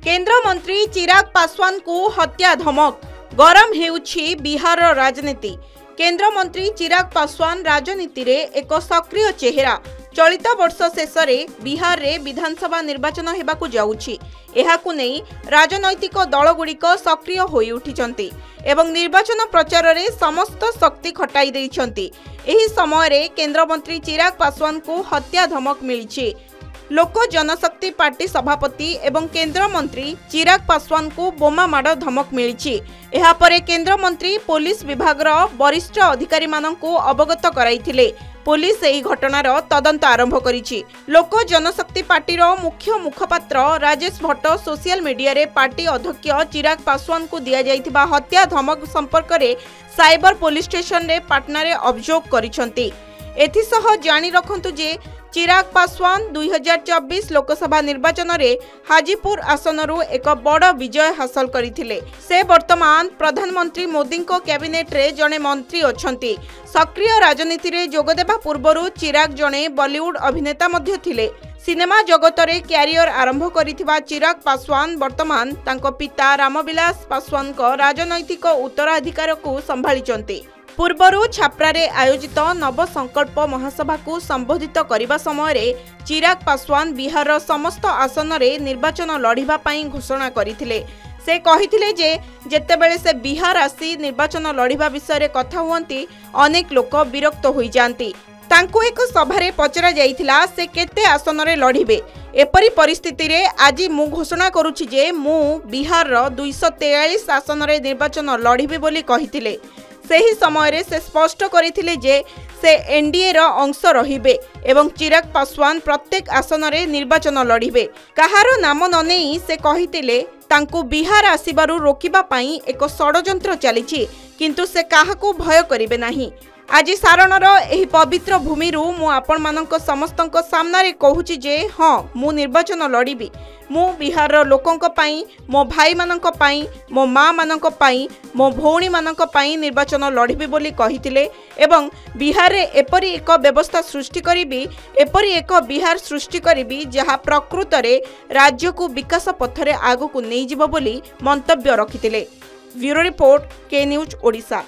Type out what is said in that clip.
केंद्र मंत्री चिराग पासवान को हत्या धमक गरम हेउछि बिहार राजनीति। केंद्र मंत्री चिराग पासवान राजनीति रे एक सक्रिय चेहरा। चलित वर्ष शेष में बिहार रे विधानसभा निर्वाचन हेबाकु जाउछि। एहाकु नै राजनैतिक दलगुड़िक सक्रिय होई उठिचंती एवं निर्वाचन प्रचार रे समस्त शक्ति खटाई दैछंती। एही समय रे केंद्र मंत्री चिराग पासवान को हत्या धमक मिलिछि। लोक जनशक्ति पार्टी सभापति एवं केंद्र मंत्री चिराग पासवान को बोमा माड़ धमक मिलिछि। एहा परे केंद्र मंत्री पुलिस विभाग वरिष्ठ अधिकारी माननकु अवगत कराइथिले। पुलिस एही घटनार तदंत आरंभ करिछि। लोक जनशक्ति पार्टीर मुख्य मुखपात्र राजेश भट्ट सोशल मीडिया रे पार्टी अध्यक्ष चिराग पासवान को दिया जाइथिबा हत्या धमक संपर्क रे साइबर पुलिस स्टेशन रे पाटना रे अभियोग करिसंती। एथिसह जानि रखंतु जे चिराग पासवान 2024 लोकसभा निर्वाचन रे हाजीपुर आसनरु एक बड़ विजय हासिल करथिले। से वर्तमान प्रधानमंत्री मोदी को कैबिनेट रे जने मंत्री अछंती। सक्रिय राजनीति रे जोगदेबा पूर्वरु चिराग जने बॉलीवुड अभिनेता मध्य थिले। सिनेमा जगत रे कैरियर आरंभ करिथिबा चिराग पासवान वर्तमान तांको पिता रामविलास पासवान को राजनैतिक उत्तराधिकार को संभाळिचंती। पूर्वरु छाप्रारे आयोजित नव संकल्प महासभा को संबोधित करने समय चिराग पासवान बिहार समस्त आसन रे निर्वाचन लड़िबा पई घोषणा करथिले। से कहिथिले जे जेतेबेले से बिहार आसी निर्वाचन लड़िबा विषय कथा हुअंती अनेक लोक विरक्त होई जांती। तांको एक सभारे पचरा जाइथिला से केते आसन रे लड़िबे। एपरी परिस्थिति रे आज मु घोषणा करूछि जे मु बिहार रो 243 आसन रे निर्वाचन लड़िबे बोली कहिथिले। सेही समय रे से स्पष्ट करिथिले जे से एनडीए रो अंश रहिबे एवं चिराग पासवान प्रत्येक आसन रे निर्वाचन लड़िबे। कहारो नाम न नेई से कहिथिले तांको बिहार आसीबारु रोकिबा पई एक षडयंत्र चलिछि, किंतु से काहाको भय करिबे नाही। आज सारणर एही पवित्र भूमि रु मु आपण मानक समस्तक सामना रे कहूछि जे हाँ मु निर्वाचन लड़िबी। मु बिहार रो लोकंक पई, मो भाई मानक पई, मो माँ मानक पई, मो भौणी मानक पई निर्वाचन लड़िबी बोली कहिथिले एवं बिहार रे एपरी एक व्यवस्था सृष्टि करिबी, एपरी एक बिहार सृष्टि करिबी जहा प्रकृत रे राज्य को विकास पथरे आगु को नै जिवो बोली मंतव्य रखिथिले। ब्यूरो रिपोर्ट के न्यूज ओडिशा।